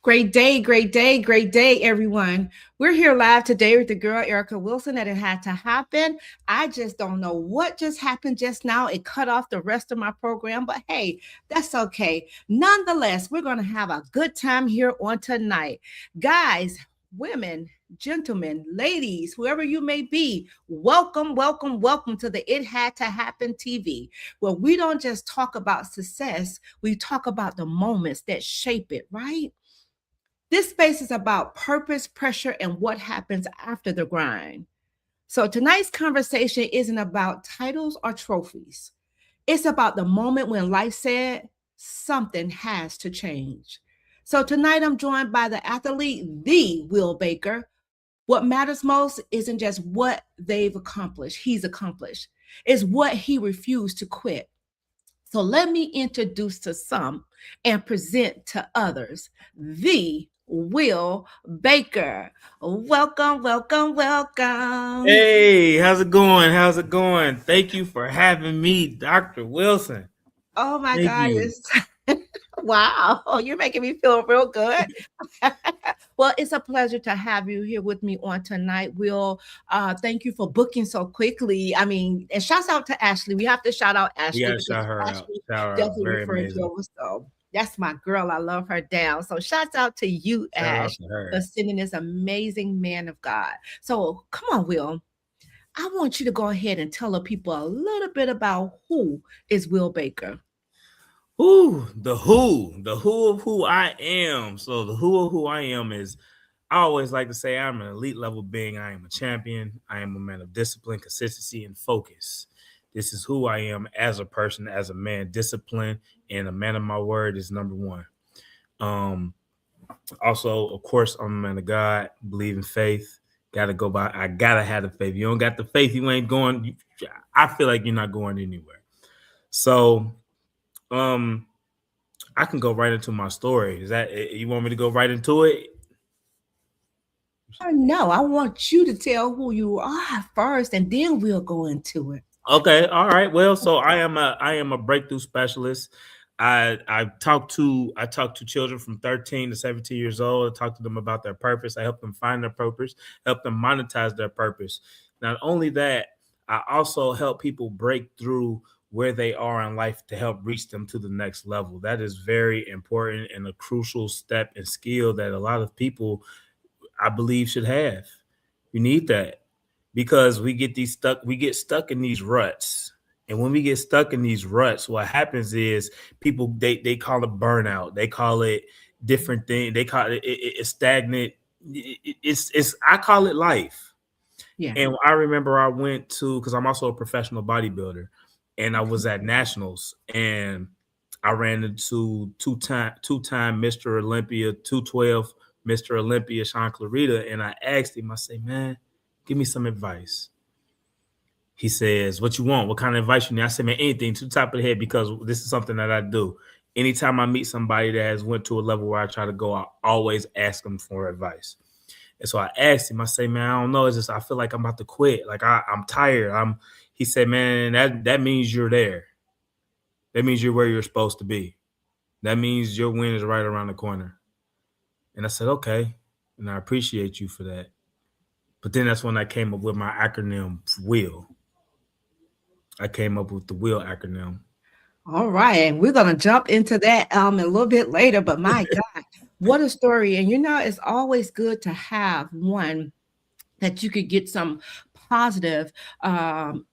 Great day, great day, great day, everyone. We're here live today with the girl Erica Wilson that it had to happen. I just don't know what just happened just now. It cut off the rest of my program, but hey, that's okay. Nonetheless, we're going to have a good time here on tonight. Guys, women, gentlemen, ladies, whoever you may be, welcome, welcome, welcome to the It Had to Happen TV, where we don't just talk about success, we talk about the moments that shape it, right? This space is about purpose, pressure, and what happens after the grind. So tonight's conversation isn't about titles or trophies. It's about the moment when life said something has to change. So tonight I'm joined by the athlete, the Will Baker. What matters most isn't just what he's accomplished. It's what he refused to quit. So let me introduce to some and present to others the Will Baker. Welcome, welcome, welcome. Hey, how's it going? How's it going? Thank you for having me, Dr. Wilson. Oh my Thank God, you. wow, you're making me feel real good. Well, it's a pleasure to have you here with me on tonight. Will, thank you for booking so quickly. I mean, and shouts out to Ashley. We have to shout out You Ashley gotta because shout her out. Ashley Shout her out. definitely Very referred you amazing. over. So that's my girl. I love her down. So shouts out to you, Shout out Ash, to for her. sending this amazing man of God. So come on, Will. I want you to go ahead and tell the people a little bit about who is Will Baker. Ooh, the who of who I am. So the who of who I am is I always like to say I'm an elite level being. I am a champion. I am a man of discipline, consistency, and focus. This is who I am as a person, as a man. Discipline and a man of my word is number one. Um, Also, of course, I'm a man of God, believe in faith. Gotta go by. I gotta have the faith. You don't got the faith, you ain't going. I feel like you're not going anywhere. So, um, I can go right into my story. Is that you want me to go right into it? No, I want you to tell who you are first, and then we'll go into it. Okay, all right. Well, so I am a breakthrough specialist. I talk to children from 13 to 17 years old. I talk to them about their purpose. I help them find their purpose, help them monetize their purpose. Not only that, I also help people break through where they are in life to help reach them to the next level. That is very important and a crucial step and skill that a lot of people I believe should have. You need that because we get stuck in these ruts. And when we get stuck in these ruts, what happens is people they call it burnout. They call it different thing. They call it's stagnant. It's I call it life. Yeah. And I remember I went to because I'm also a professional bodybuilder, and I was at nationals and I ran into two time Mr. Olympia 212 Mr. Olympia Sean Clarita, and I asked him. I say, man, give me some advice. He says, what you want? What kind of advice you need? I said, man, anything to the top of the head because this is something that I do. Anytime I meet somebody that has went to a level where I try to go, I always ask them for advice. And so I asked him, I say, man, I don't know. It's just I feel like I'm about to quit. Like I'm tired. He said, man, that means you're there. That means you're where you're supposed to be. That means your win is right around the corner. And I said, okay. And I appreciate you for that. But then that's when I came up with my acronym WILL. I came up with the WILL acronym. All right, and we're gonna jump into that a little bit later. But my God, what a story! And it's always good to have one that you could get some positive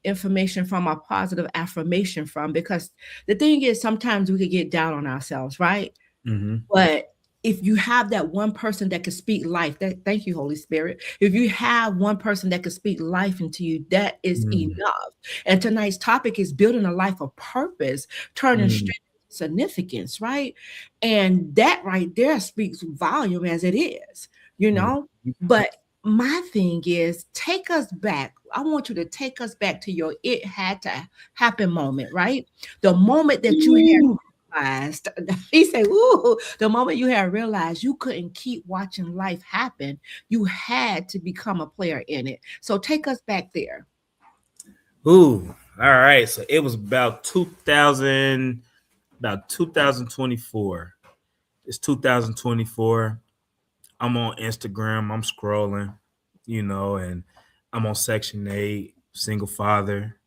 information from, a positive affirmation from, because the thing is sometimes we could get down on ourselves, right? Mm-hmm. But if you have that one person that can speak life, that thank you, Holy Spirit. If you have one person that can speak life into you, that is Mm-hmm. enough. And tonight's topic is building a life of purpose, turning Mm-hmm. strength into significance, right? And that right there speaks volume as it is, you know. But my thing is, take us back. I want you to take us back to your it had to happen moment, right? The moment that you had Ooh. realized, he said, ooh, the moment you had realized you couldn't keep watching life happen, you had to become a player in it. So take us back there. Ooh. All right. So it was about 2024. It's 2024. I'm on Instagram. I'm scrolling, and I'm on Section 8, single father.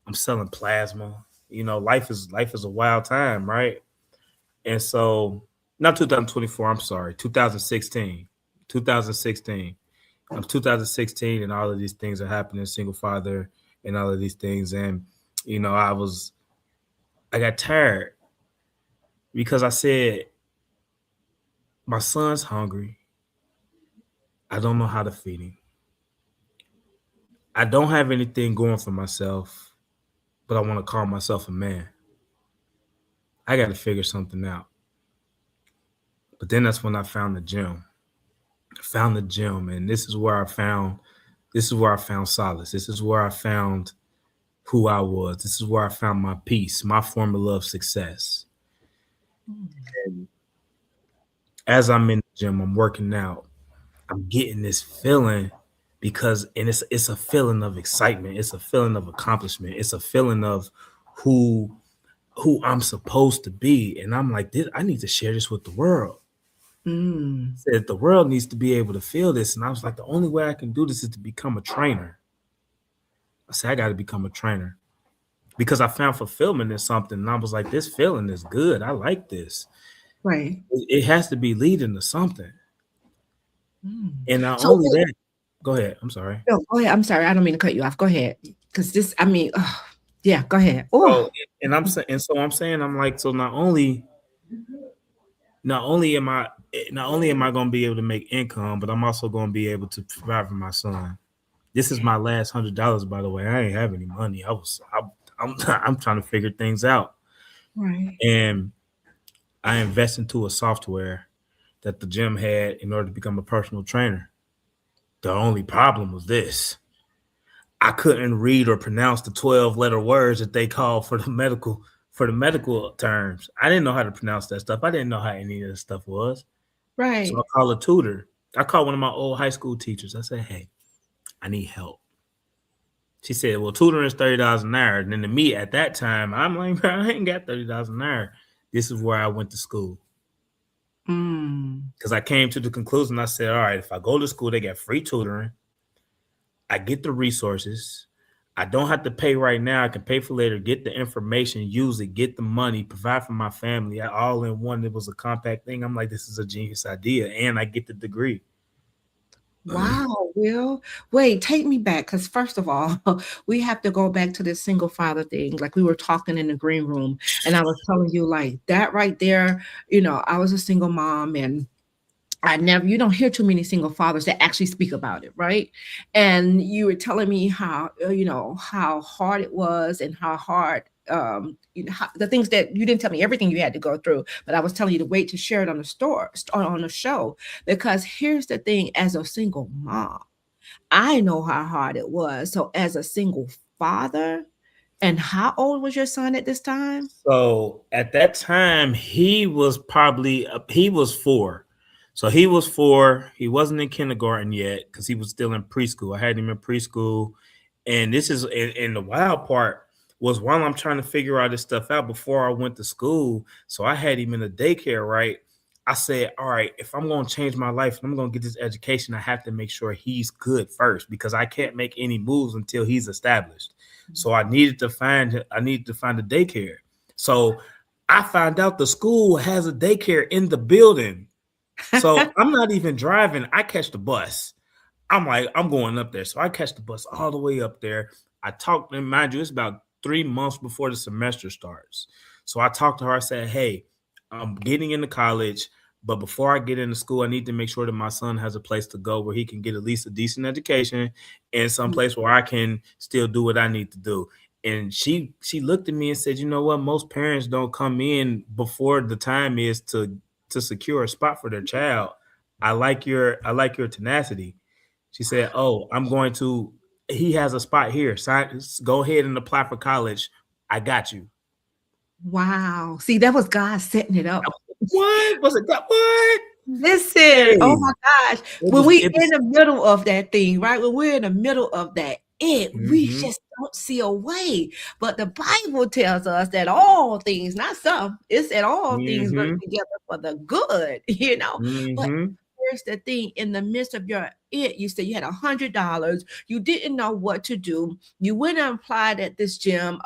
I'm selling plasma. Life is a wild time, right? And so, not 2024. I'm sorry, 2016. 2016. I'm 2016, and all of these things are happening. Single father, and all of these things, and I got tired because I said my son's hungry. I don't know how to feed him. I don't have anything going for myself, but I want to call myself a man. I got to figure something out. But then that's when I found the gym. I found the gym, and this is where I found solace. This is where I found who I was. This is where I found my peace, my formula of success. And as I'm in the gym, I'm working out. I'm getting this feeling and it's a feeling of excitement. It's a feeling of accomplishment. It's a feeling of who I'm supposed to be. And I'm like, I need to share this with the world. Said the world needs to be able to feel this. And I was like, the only way I can do this is to become a trainer. I said, I got to become a trainer because I found fulfillment in something. And I was like, this feeling is good. I like this. Right. It has to be leading to something. And not So only that, go ahead. I'm sorry. no, go ahead. I'm sorry. I don't mean to cut you off. Go ahead. Because yeah, go ahead. Oh, So, and I'm saying, and so I'm saying, I'm like, so not only am I going to be able to make income, but I'm also going to be able to provide for my son. This is my last $100, by the way. I ain't have any money. I'm trying to figure things out, right. and I invest into a software that the gym had in order to become a personal trainer. The only problem was this: I couldn't read or pronounce the 12-letter words that they call for the medical terms. I didn't know how to pronounce that stuff. I didn't know how any of this stuff was. So I Right. called a tutor. I called one of my old high school teachers. I said, hey, I need help. She said, well, tutoring is $30 an hour. And then to me at that time, I'm like, bro, I ain't got $30 an hour. This is where I went to school. Because I came to the conclusion, I said, all right, if I go to school, they get free tutoring. I get the resources. I don't have to pay right now. I can pay for later, get the information, use it, get the money, provide for my family. All in one. It was a compact thing. I'm like, this is a genius idea. And I get the degree. Wow, Will. Wait, take me back. Because first of all, we have to go back to this single father thing. Like we were talking in the green room, and I was telling you, like that right there, I was a single mom and you don't hear too many single fathers that actually speak about it, right? And you were telling me how, how hard it was and how hard, the things that you didn't tell me everything you had to go through, but I was telling you to wait to share it on on the show, because here's the thing: as a single mom, I know how hard it was. So as a single father, and how old was your son at this time? So at that time, he was 4. So he was 4. He wasn't in kindergarten yet because he was still in preschool. I had him in preschool. And and the wild part was while I'm trying to figure all this stuff out before I went to school. So I had him in a daycare, right? I said, all right, if I'm going to change my life and I'm going to get this education, I have to make sure he's good first because I can't make any moves until he's established. So I needed to find a daycare. So I found out the school has a daycare in the building. So I'm not even driving. I catch the bus. I'm like, I'm going up there. So I catch the bus all the way up there. I talked to him, mind you, it's about 3 months before the semester starts. So I talked to her. I said, hey, I'm getting into college, but before I get into school, I need to make sure that my son has a place to go where he can get at least a decent education and some place where I can still do what I need to do. And she looked at me and said, you know what? Most parents don't come in before the time is to secure a spot for their child. I like your tenacity. She said, oh, he has a spot here. Go ahead and apply for college. I got you. Wow. See, that was God setting it up. What? Was it God? What? Listen, oh Hey, my gosh. When we in the middle of that thing, right? When we're in the middle of that, We just don't see a way. But the Bible tells us that all things, not some, it said all things work together for the good, But here's the thing: in the midst of you said you had $100, you didn't know what to do. You went and applied at this gym.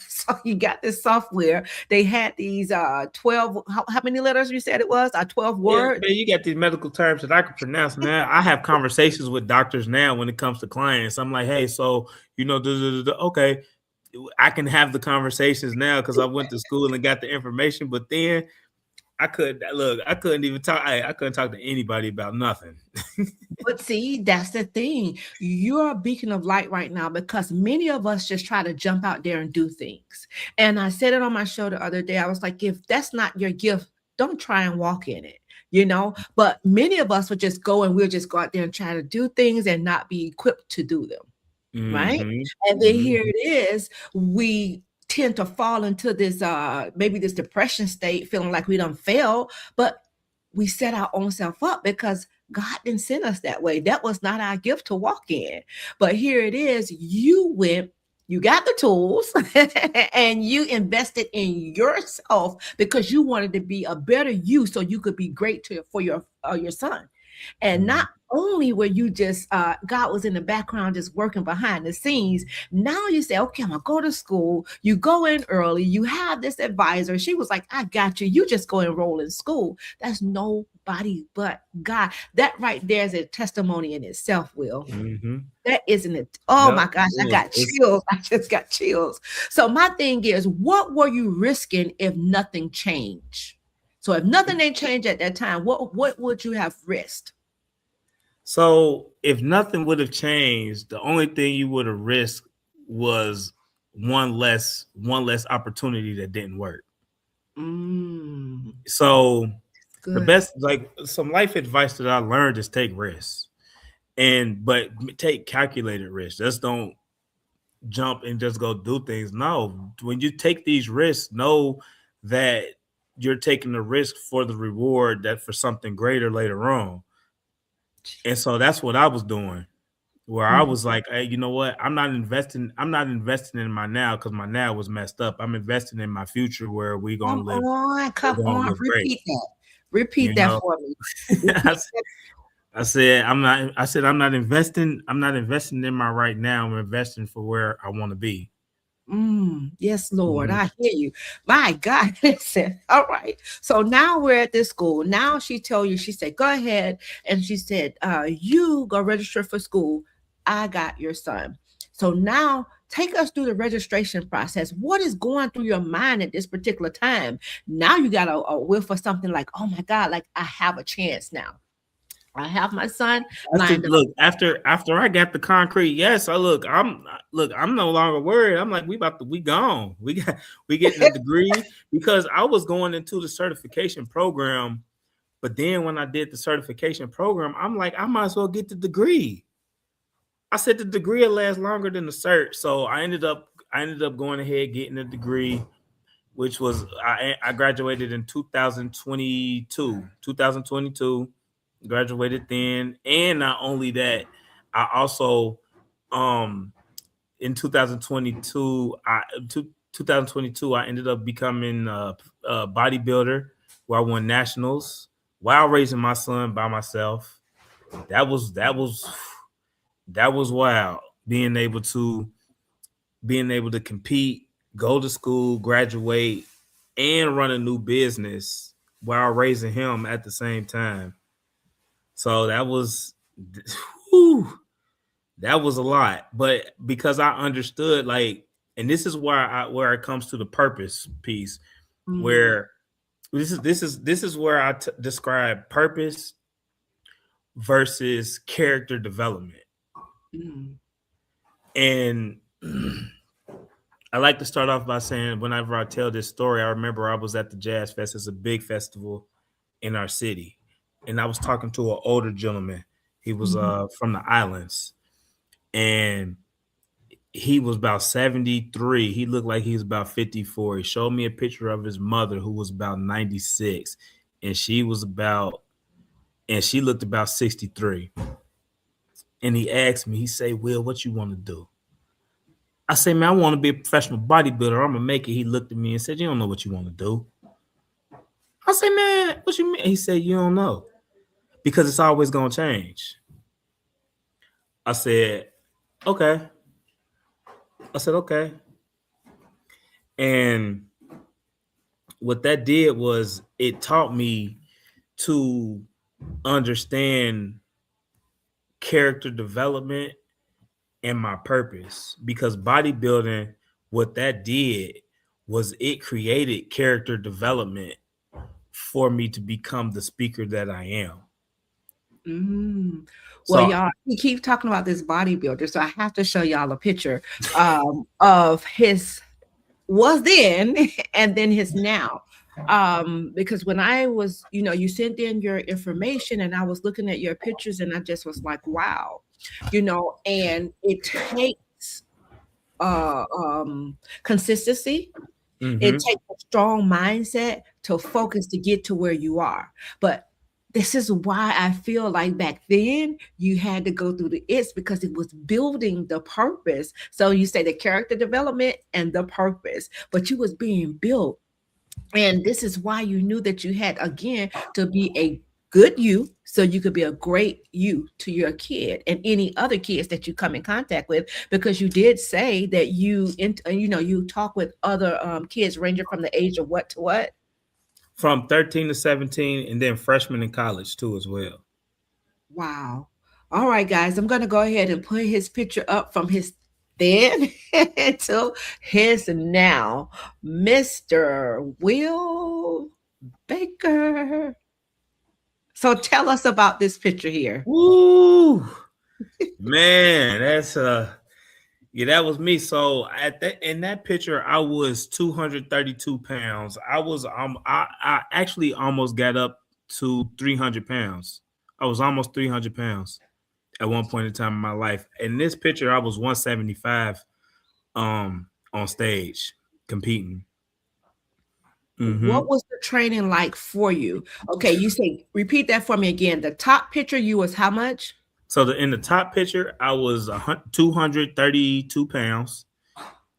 So you got this software. They had these 12, how many letters you said it was? 12 words. Yeah, man, you got these medical terms that I can pronounce now. I have conversations with doctors now when it comes to clients. I'm like, hey, so okay, I can have the conversations now because I went to school and got the information. But then I couldn't even talk. I couldn't talk to anybody about nothing. But see, that's the thing. You're a beacon of light right now because many of us just try to jump out there and do things. And I said it on my show the other day. I was like, if that's not your gift, don't try and walk in it, But many of us would just go and we'll just go out there and try to do things and not be equipped to do them. Right. And then here it is. We tend to fall into this maybe this depression state, feeling like we don't fail, but we set our own self up because God didn't send us that way. That was not our gift to walk in. But here it is. You got the tools and you invested in yourself because you wanted to be a better you so you could be great for your son. And not only were you just God was in the background just working behind the scenes. Now you say, okay, I'm gonna go to school. You go in early. You have this advisor. She was like, I got you. You just go enroll in school. That's nobody but God. That right there is a testimony in itself, Will. That isn't it. Oh my gosh, I got chills. I just got chills. So my thing is, what were you risking if nothing changed? So if nothing ain't changed at that time, what would you have risked? So if nothing would have changed, the only thing you would have risked was one less opportunity that didn't work. So the best, like some life advice that I learned is take risks, but take calculated risks. Just don't jump and just go do things. No, when you take these risks, know that you're taking the risk for the reward that for something greater later on. And so that's what I was doing, where I was like, hey, you know what? I'm not investing in my now because my now was messed up. I'm investing in my future where we're gonna live. Come on, repeat that. Repeat that for me. I said I'm not investing in my right now. I'm investing for where I want to be. Yes, Lord, I hear you. My God, listen. All right. So now we're at this school. Now she told you, she said, go ahead. And she said, you go register for school. I got your son. So now take us through the registration process. What is going through your mind at this particular time? Now you got a will for something like, oh my God, like I have a chance now. I have my son lined up. Look, after I got the concrete, yes, I'm no longer worried. I'm like, we gone. We getting a degree because I was going into the certification program, but then when I did the certification program, I'm like, I might as well get the degree. I said the degree will last longer than the cert, so I ended up going ahead getting a degree, which was I graduated in 2022. Graduated then, and not only that, I also in 2022 I ended up becoming a bodybuilder where I won nationals while raising my son by myself. That was wild, being able to compete, go to school, graduate, and run a new business while raising him at the same time. So that was a lot, but because I understood, like, and this is where it comes to the purpose piece, where this is where I describe purpose versus character development. And I like to start off by saying, whenever I tell this story, I remember I was at the Jazz Fest. It's a big festival in our city. And I was talking to an older gentleman. He was from the islands, and he was about 73. He looked like he was about 54. He showed me a picture of his mother, who was about 96, and she looked about 63. and he asked me, he say, Will, what you want to do? I say, man, I want to be a professional bodybuilder. I'm gonna make it. He looked at me and said, you don't know what you want to do. I say, man, what you mean? He said, you don't know. Because it's always gonna change. I said, okay. I said, okay. And what that did was it taught me to understand character development and my purpose, because bodybuilding, what that did was it created character development for me to become the speaker that I am. Well, So y'all, we keep talking about this bodybuilder, so I have to show y'all a picture of his was then and then his now. Because when I was, you sent in your information and I was looking at your pictures and I just was like, wow, and it takes consistency. It mhm. takes a strong mindset to focus to get to where you are. But this is why I feel like back then you had to go through the it's because it was building the purpose. So you say the character development and the purpose, but you was being built. And this is why you knew that you had again to be a good you so you could be a great you to your kid and any other kids that you come in contact with, because you did say that you talk with other kids ranging from the age of what to what. From 13 to 17, and then freshman in college too as well. Wow. All right, guys, I'm going to go ahead and put his picture up from his then to his now. Mr. Will Baker. So tell us about this picture here. Woo! Man, that's yeah, that was me. So at that in that picture, I was 232 pounds. I actually almost got up to 300 pounds. I was almost 300 pounds at one point in time in my life. In this picture, I was 175 on stage competing. What Mm-hmm. was the training like for you? Okay, you say repeat that for me again. The top picture you was how much? So in the top picture, I was 232 pounds,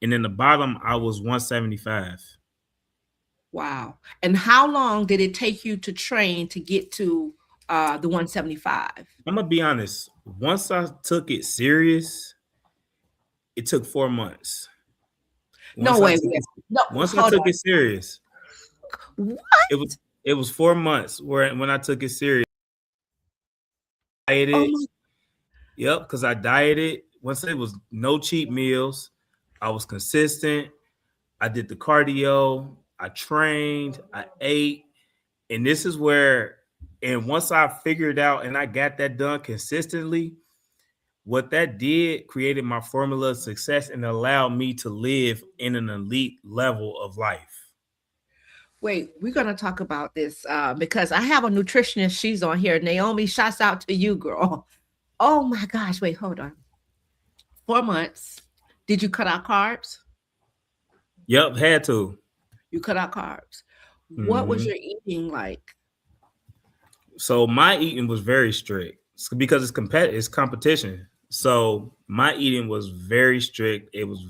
and in the bottom, I was 175. Wow. And how long did it take you to train to get to the 175? I'm gonna be honest. Once I took it serious, it took 4 months. No Once I way. took it, No, once I hold took on. it serious, What? it was it was 4 months where when I took it serious. Oh Dieted, my. yep, because I dieted. Once it was no cheat meals, I was consistent. I did the cardio. I trained. I ate, and this is where. And once I figured out and I got that done consistently, what that did created my formula of success and allowed me to live in an elite level of life. Wait, we're gonna talk about this because I have a nutritionist. She's on here. Naomi, shouts out to you, girl. Oh my gosh. Wait, hold on. 4 months. Did you cut out carbs? Yep, had to. You cut out carbs. What was Hmm. your eating like? So my eating was very strict because it's competition. So my eating was very strict. It was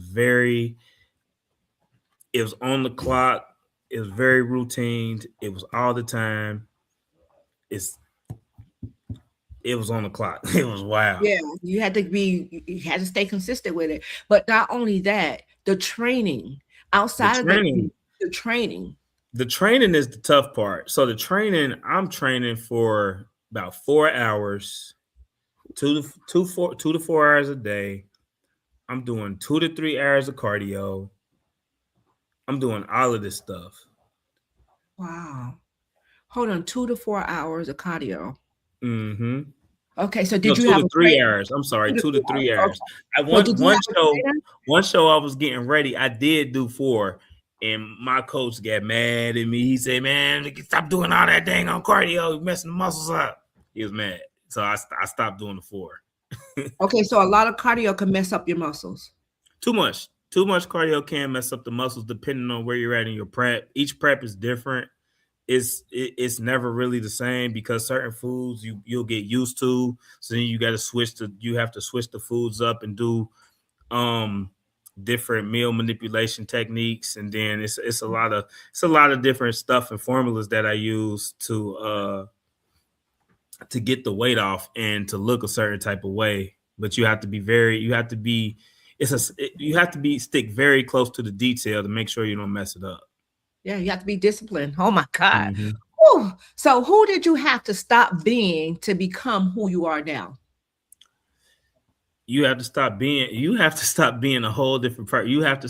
on the clock. It was very routine. It was all the time. It's it was on the clock. It was wild. Yeah, you had to stay consistent with it. But not only that, the training The outside of training, the training. the training is the tough part. So the training, I'm training for about 4 hours, 2 to 4 hours a day. I'm doing 2 to 3 hours of cardio. I'm doing all of this stuff. Wow. Hold on, 2 to 4 hours of cardio. Mm-hmm. Okay, so No, did you two have to a three trainer? hours. I'm sorry, Two to two to three three hours. hours. Okay. I So did you have a show. trainer? One show I was getting ready. I did do 4, and my coach got mad at me. He said, "Man, stop doing all that dang on cardio. You're messing the muscles up." He was mad, so I stopped doing the 4. Okay, so a lot of cardio can mess up your muscles. Too much cardio can mess up the muscles depending on where you're at in your prep. Each prep is different, it's never really the same because certain foods you'll get used to. So then you have to switch the foods up and do um different meal manipulation techniques, and then it's a lot of different stuff and formulas that I use to get the weight off and to look a certain type of way. But you have to be you have to be stick very close to the detail to make sure you don't mess it up. Yeah, you have to be disciplined. Oh my God. Hmm. Whew. So who did you have to stop being to become who you are now? You have to stop being a whole different person. You have to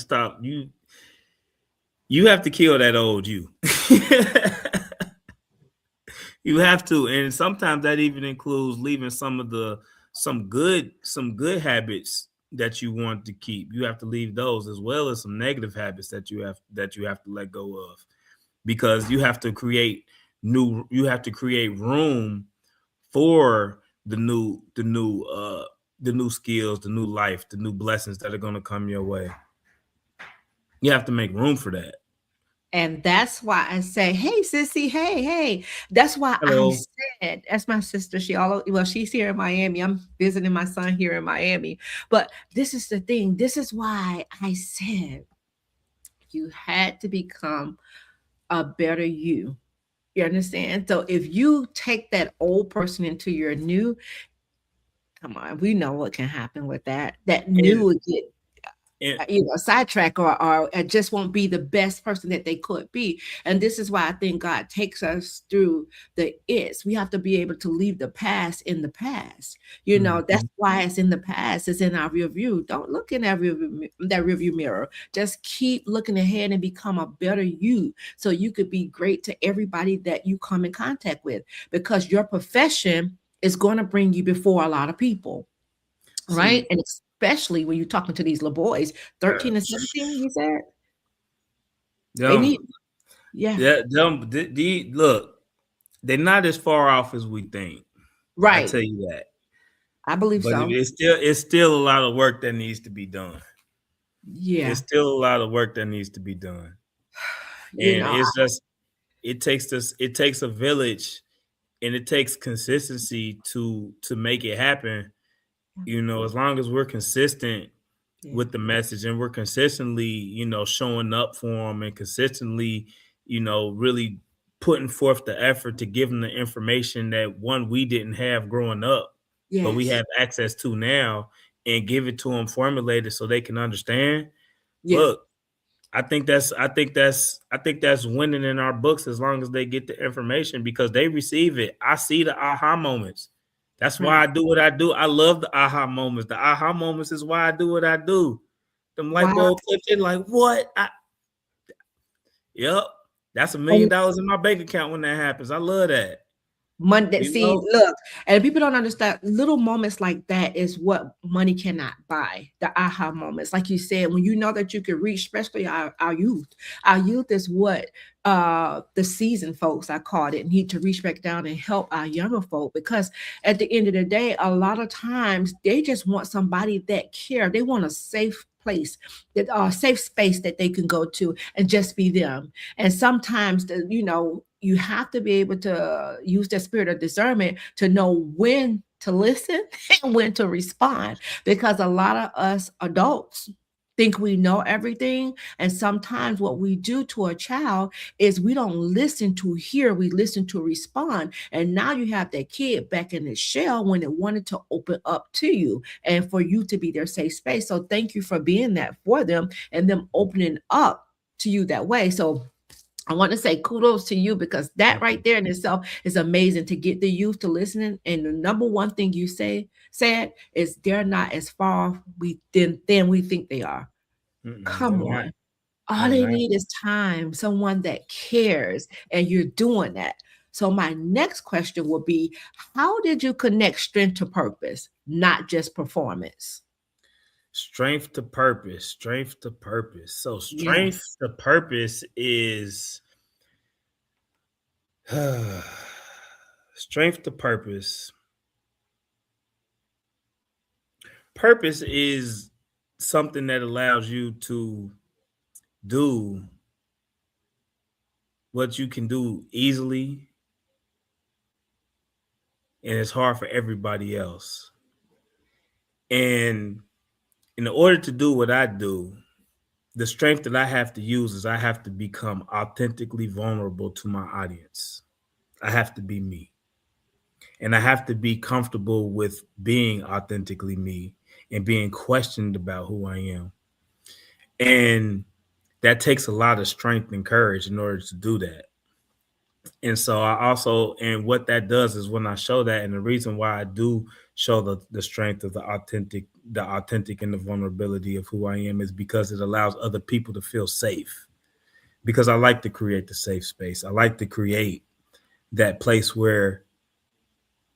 kill that old you. You have to, and sometimes that even includes leaving some good habits that you want to keep. You have to leave those as well as some negative habits that you have to let go of, because you have to create room for the new skills, the new life, the new blessings that are going to come your way. You have to make room for that. And that's why I say, hey, sissy, hey, hey. That's why I Hello. said, that's my sister. She's here in Miami. I'm visiting my son here in Miami. But this is the thing. This is why I said you had to become a better you. You understand? So if you take that old person into your new, come on, we know what can happen with that. That new And, will get and sidetrack, or just won't be the best person that they could be. And this is why I think God takes us through the it's. We have to be able to leave the past in the past. That's Mhm. why it's in the past. It's in our rear view. Don't look in that rear view mirror. Just keep looking ahead and become a better you, so you could be great to everybody that you come in contact with, because your profession is going to bring you before a lot of people, right? See, And especially when you're talking to these little boys, 13 and sh- 17, you said? They them, need, yeah, look, they're not as far off as we think. I right. tell you that. I believe But so. it's still a lot of work that needs to be done. It's Yeah. still a lot of work that needs to be done. You And know, it's just it takes a village, and it takes consistency to make it happen. As long as we're consistent yeah. with the message, and we're consistently, showing up for them, and consistently, really putting forth the effort to give them the information that one we didn't have growing up, but we Yes. have access to now, and give it to them formulated so they can understand. Yeah. Look, I think that's winning in our books, as long as they get the information, because they receive it. I see the aha moments. That's why Right. I do what I do. I love the aha moments. The aha moments is why I do what I do. Them light Wow. bulb flips in like, what? Yep. That's And $1 million in my bank account when that happens. I love that. Monday, You see, know? look, and people don't understand, little moments like that is what money cannot buy. The aha moments, like you said, when you know that you can reach, especially our youth. Our youth is what the seasoned folks, I called it, need to reach back down and help our younger folk, because at the end of the day, a lot of times they just want somebody that care. They want a safe place, that safe space that they can go to and just be them. And sometimes you have to be able to use that spirit of discernment to know when to listen and when to respond, because a lot of us adults think we know everything, and sometimes what we do to a child is we don't listen to hear, we listen to respond. And now you have that kid back in its shell when it wanted to open up to you, and for you to be their safe space. So thank you for being that for them and them opening up to you that way. So I want to say kudos to you, because that Thank right you. there in itself is amazing, to get the youth to listening. And the number one thing you said is they're not as far than we think they are. They're Come not. on. All They're they not. need is time, someone that cares, and you're doing that. So my next question will be, how did you connect strength to purpose, not just performance? Strength to purpose. Strength to purpose. So strength Yes. to purpose is strength to purpose. Purpose is something that allows you to do what you can do easily, and it's hard for everybody else. And in order to do what I do, the strength that I have to use is I have to become authentically vulnerable to my audience. I have to be me. And I have to be comfortable with being authentically me and being questioned about who I am. And that takes a lot of strength and courage in order to do that. And so I also, and what that does is when I show that, and the reason why I do show the strength of the authentic and the vulnerability of who I am is because it allows other people to feel safe. Because I like to create the safe space. I like to create that place where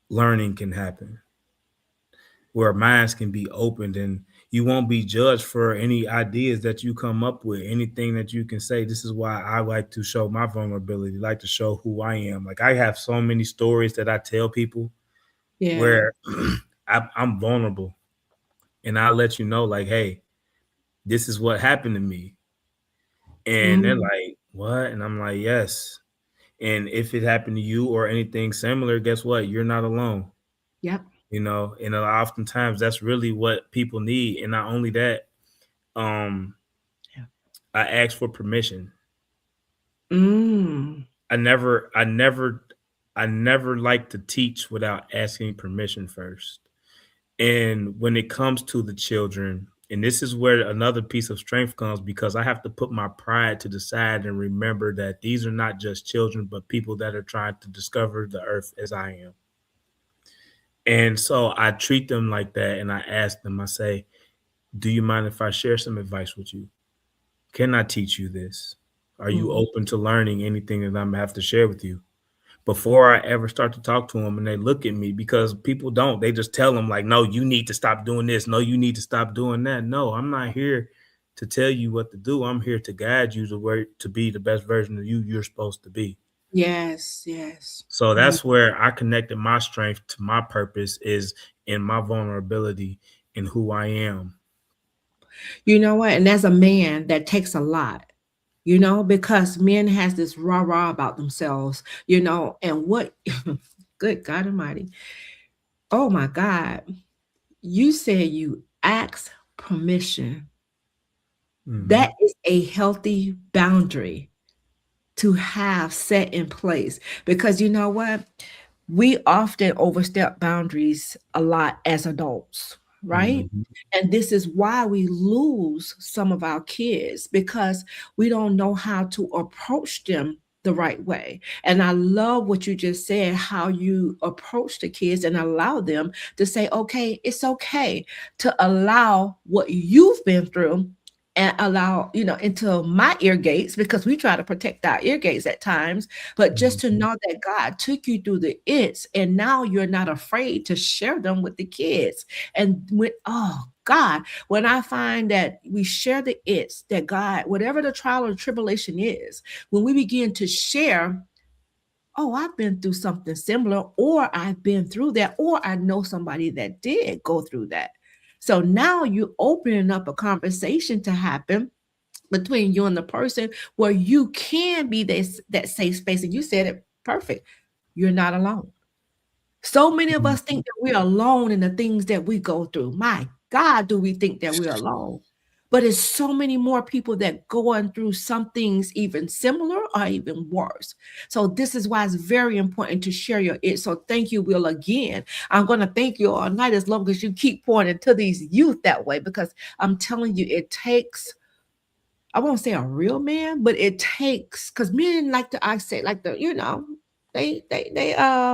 learning can happen, where minds can be opened, and you won't be judged for any ideas that you come up with, anything that you can say. This is why I like to show my vulnerability, like to show who I am. Like I have so many stories that I tell people Yeah. where I'm vulnerable, and I'll let you know, like, hey, this is what happened to me. And they're Mm, like, what? And I'm like, yes. And if it happened to you or anything similar, guess what? You're not alone. yep. And oftentimes that's really what people need. And not only that, um, Yeah. I ask for permission. Mm, I never, I never, I never like to teach without asking permission first. And when it comes to the children, and this is where another piece of strength comes because I have to put my pride to the side and remember that these are not just children, but people that are trying to discover the earth as I am. And so I treat them like that and I ask them, I say, do you mind if I share some advice with you? Can I teach you this? Are you mm, open to learning anything that I'm gonna have to share with you? Before I ever start to talk to them and they look at me because people don't, they just tell them, like, no, you need to stop doing this. No, you need to stop doing that. No, I'm not here to tell you what to do. I'm here to guide you to where to be the best version of you you're supposed to be. yes. Yes. So Mm. that's where I connected my strength to my purpose is in my vulnerability and who I am. You know what? And as a man, that takes a lot. Because men has this rah rah about themselves. And what? Good God Almighty! Oh my God! You said you ask permission. Mm-hmm. That is a healthy boundary to have set in place because you know what? We often overstep boundaries a lot as adults, right? Mm-hmm. And this is why we lose some of our kids because we don't know how to approach them the right way. And I love what you just said, how you approach the kids and allow them to say, okay, it's okay to allow what you've been through and allow, into my ear gates because we try to protect our ear gates at times, but just to Mm-hmm. know that God took you through the its and now you're not afraid to share them with the kids. And when, oh God, when I find that we share the its, that God, whatever the trial or tribulation is, when we begin to share, oh, I've been through something similar, or I've been through that, or I know somebody that did go through that. So now you opening up a conversation to happen between you and the person where you can be that safe space. And you said it perfect. You're not alone. So many of us think that we're alone in the things that we go through. My God, do we think that we're alone? But it's so many more people that going through some things even similar or even worse. So this is why it's very important to share your it. So thank you, Will, again. I'm going to thank you all night as long as you keep pouring into these youth that way, because I'm telling you, it takes, I won't say a real man, but it takes, because men like to, I say, like they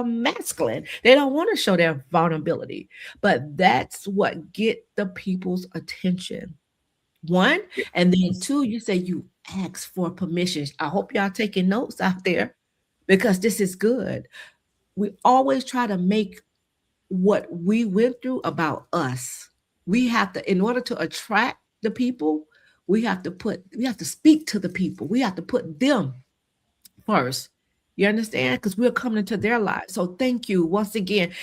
masculine. They don't want to show their vulnerability, but that's what get the people's attention. One, and then two, you say you ask for permission. I hope y'all taking notes out there because this is good. We always try to make what we went through about us. We have to, in order to attract the people, we have to speak to the people. We have to put them first. You understand? Because we're coming into their lives. So thank you once again.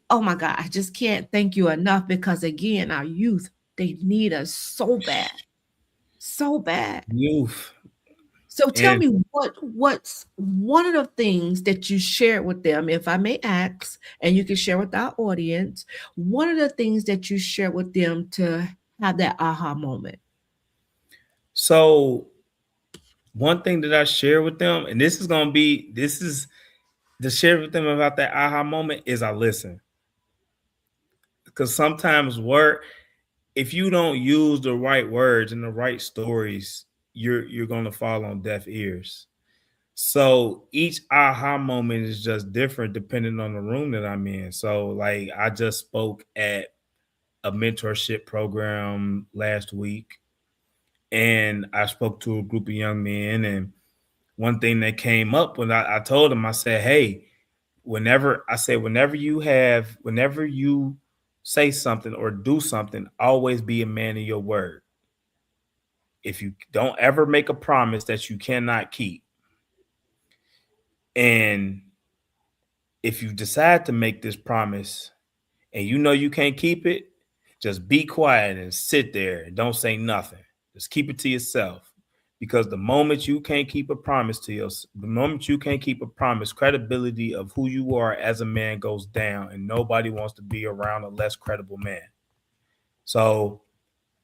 Oh my God, I just can't thank you enough because again, our youth, they need us so bad, so bad, Youth. So tell And me what's one of the things that you shared with them, if I may ask, and you can share with our audience, one of the things that you shared with them to have that aha moment. so one thing that I share with them, and this is to share with them about that aha moment is I listen. Because sometimes if you don't use the right words and the right stories, you're gonna fall on deaf ears. So each aha moment is just different depending on the room that I'm in. So like I just spoke at a mentorship program last week, and I spoke to a group of young men. And one thing that came up when I told them, I said, hey, whenever you say something or do something, always be a man of your word. If you don't ever make a promise that you cannot keep, and if you decide to make this promise and you know you can't keep it, just be quiet and sit there and don't say nothing. Just keep it to yourself. Because the moment you can't keep a promise, credibility of who you are as a man goes down, and nobody wants to be around a less credible man. So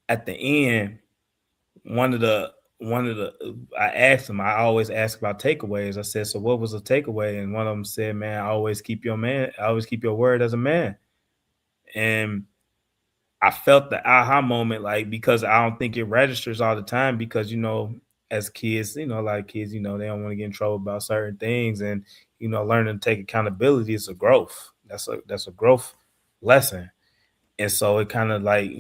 at the end, one of the I asked him, I always ask about takeaways. I said, so what was a takeaway? And one of them said, man, always keep your word as a man. And I felt the aha moment, like, because I don't think it registers all the time, because as kids, a lot of kids, they don't want to get in trouble about certain things. And learning to take accountability is a growth. That's a growth lesson. And so it kind of like,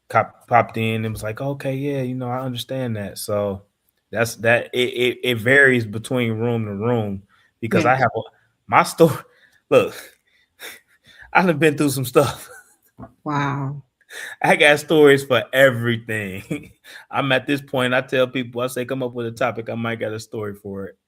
popped in and was like, okay, yeah, I understand that. So that's that. It varies between room to room, because I Yes. have my story. Look, I've been through some stuff. Wow. I got stories for everything. I'm at this point. I tell people, I say, come up with a topic. I might got a story for it.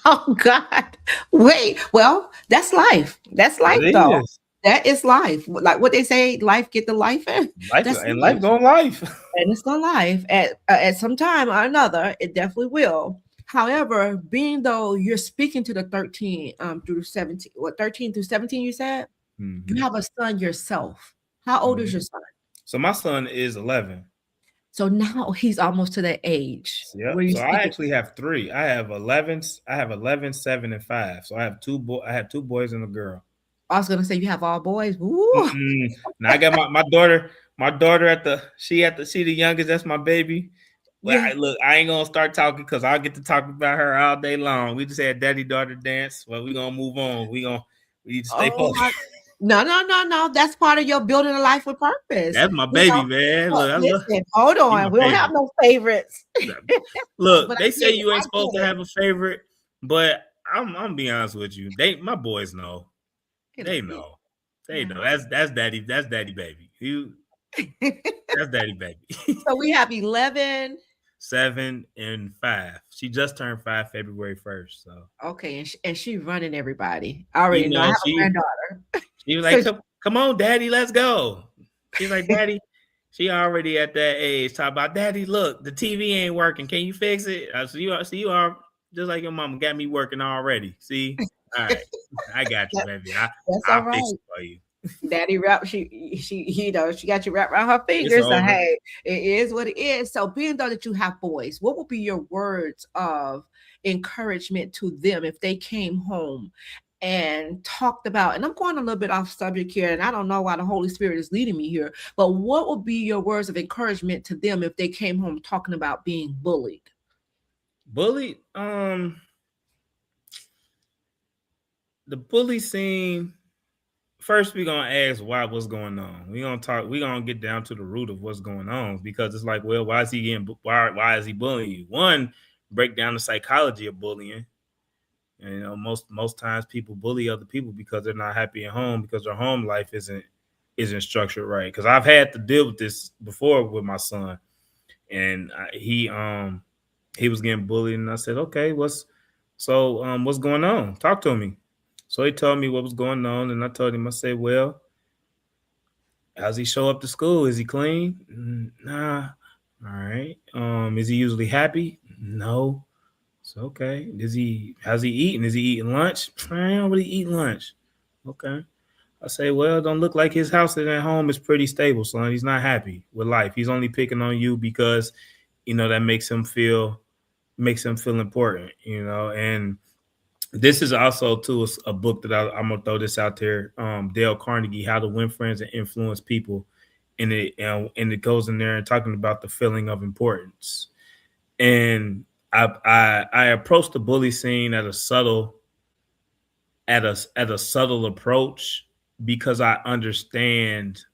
Oh God. Wait. Well, that's life. That's life It though. is That is life. Like what they say, life get the life in. life, That's and life life. going life. And it's gonna life at some time or another. It definitely will. However, being though you're speaking to the 13 through 17, what 13 through 17 you said, you Hmm. have a son yourself. How old is Hmm. your son? So my son is 11. So now he's almost to that age where Yep. you're So I speaking. actually have three. I have 11. I have 11, 7, and 5. So I have two boys and a girl. I was gonna say you have all boys. Ooh, Mm-mm. Now I got my daughter. My daughter she the youngest. That's my baby. Well, yeah. look, I ain't gonna start talking because I'll get to talk about her all day long. We just had daddy daughter dance. Well, we gonna move on. We need to stay Oh focused. my. No, no, no, no. That's part of your building a life with purpose. That's my You know, baby, man. Look, I love listen, hold he my on. We don't have favorite. no favorites. Look, But they I say get it. you ain't I supposed to get have a favorite, but I'm be honest with you. My boys know. They it. know. They Yeah. know. That's daddy. That's daddy baby. That's daddy baby. So we have 11. 7 and 5. She just turned 5 February 1st. So Okay, and she running everybody. I already know. I have a she granddaughter. she was So like, come on, daddy, let's go. She's like, daddy, she already at that age. Talk about, daddy, look, the TV ain't working. Can you fix it? You are just like your mama got me working already. See, all right, I got you, that- baby. that's all I'll fix right. it for you. Daddy wrap she she got you wrapped around her It's fingers. So over. hey, it is what it is. So being though that you have boys, what would be your words of encouragement to them if they came home and talked about, and I'm going a little bit off subject here, and I don't know why the Holy Spirit is leading me here, but what would be your words of encouragement to them if they came home talking about being bullied? Bully. The bully scene. First, we're gonna ask what's going on. We're gonna get down to the root of what's going on, because it's like, well, why is he bullying you? One, break down the psychology of bullying. And most times people bully other people because they're not happy at home, because their home life isn't structured right. Because I've had to deal with this before with my son, and he was getting bullied, and I said, okay, what's going on? Talk to me. So he told me what was going on, and I told him, I said, well, how's he show up to school? Is he clean? Nah, All right. Is he usually happy? No. So okay. How's he eating? Is he eating lunch? I don't really eat lunch. Okay. I say, well, don't look like his house at home is pretty stable, son. He's not happy with life. He's only picking on you because, that makes him feel important, and this is also too a book that I'm gonna throw this out there. Dale Carnegie, How to Win Friends and Influence People, and it goes in there and talking about the feeling of importance. And I approached the bully scene at a subtle approach because I understand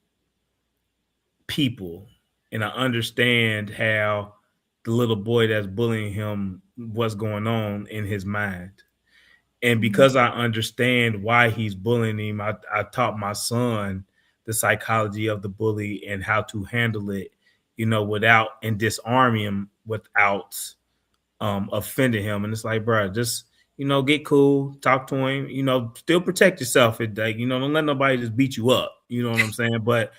people and I understand how the little boy that's bullying him, what's going on in his mind. And Mhm. because I understand why he's bullying him, I taught my son the psychology of the bully and how to handle it, without and disarm him without offending him. And it's like, bro, just get cool, talk to him, still protect yourself. It like, don't let nobody just beat you up. You know what I'm saying? But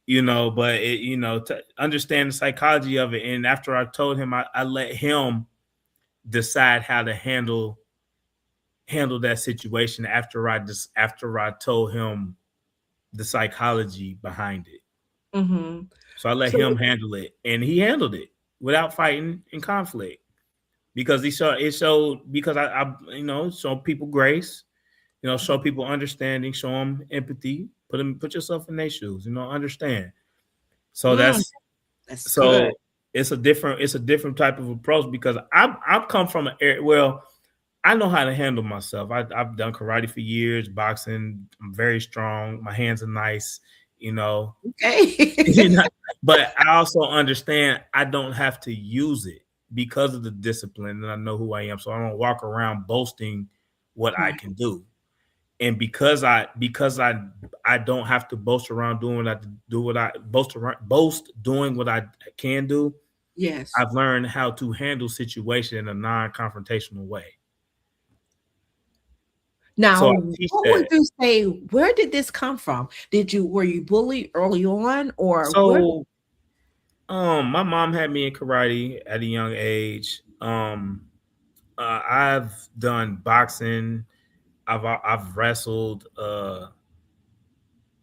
to understand the psychology of it. And after I told him, I let him decide how to handle that situation after I told him the psychology behind it. Mhm. So I let So him handle it, and he handled it without fighting and conflict because because I show people grace, show people understanding, show them empathy, put yourself in their shoes, understand. So mm, that's that's good. so it's a different type of approach because I've come from an area. Well, I know how to handle myself. I've done karate for years, boxing. I'm very strong. My hands are nice, you know. Okay. You know, but I also understand I don't have to use it because of the discipline, and I know who I am. So I don't walk around boasting what I Right. can do. And because I don't have to boast around boast doing what I can do. Yes. I've learned how to handle situation in a non-confrontational way. Now, So I what teach would that. you say? Where did this come from? Were you bullied early on, or where? So my mom had me in karate at a young age. I've done boxing. I've wrestled.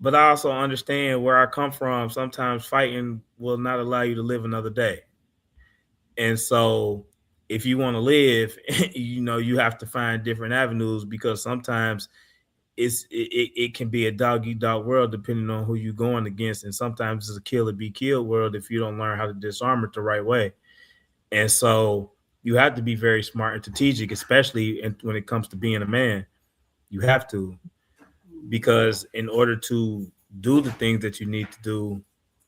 But I also understand where I come from. Sometimes fighting will not allow you to live another day. And so if you want to live, you have to find different avenues because sometimes it can be a dog eat dog world depending on who you're going against. And sometimes it's a kill or be killed world if you don't learn how to disarm it the right way. And so you have to be very smart and strategic, especially when it comes to being a man. You have to, because in order to do the things that you need to do,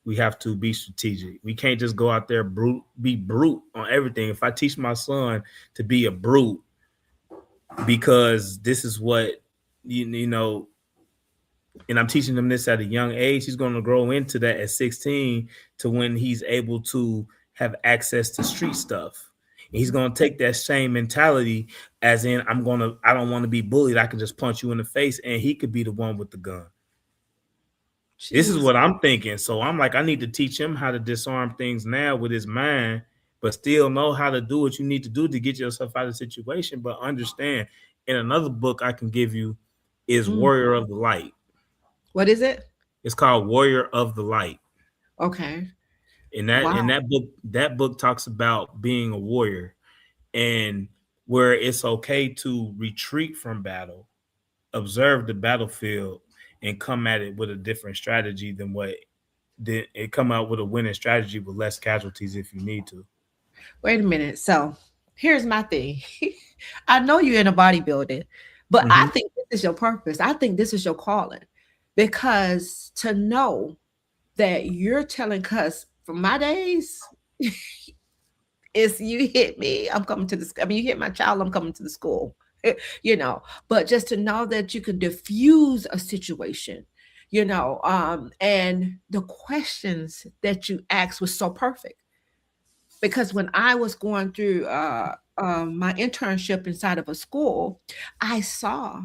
we have to be strategic. We can't just go out there be brute on everything. If I teach my son to be a brute because this is what you know, and I'm teaching him this at a young age, he's going to grow into that at 16 to when he's able to have access to street stuff. And he's going to take that same mentality as in I don't want to be bullied. I can just punch you in the face and he could be the one with the gun. This is Jeez. what I'm thinking. So I'm like, I need to teach him how to disarm things now with his mind, but still know how to do what you need to do to get yourself out of the situation. But understand, in another book I can give you is Mm. Warrior of the Light. What is it? It's called Warrior of the Light. Okay. And that in Wow. that book talks about being a warrior and where it's okay to retreat from battle, observe the battlefield, and come at it with a different strategy than what did it come out with a winning strategy with less casualties if you need to. Wait a minute. So here's my thing. I know you're in a bodybuilding, but I Mm-hmm. think this is your purpose. I think this is your calling because to know that you're telling cuz from my days is you hit me, I'm coming to the I mean you hit my child, I'm coming to the school. you know, but just to know that you can diffuse a situation, and the questions that you asked was so perfect because when I was going through my internship inside of a school, I saw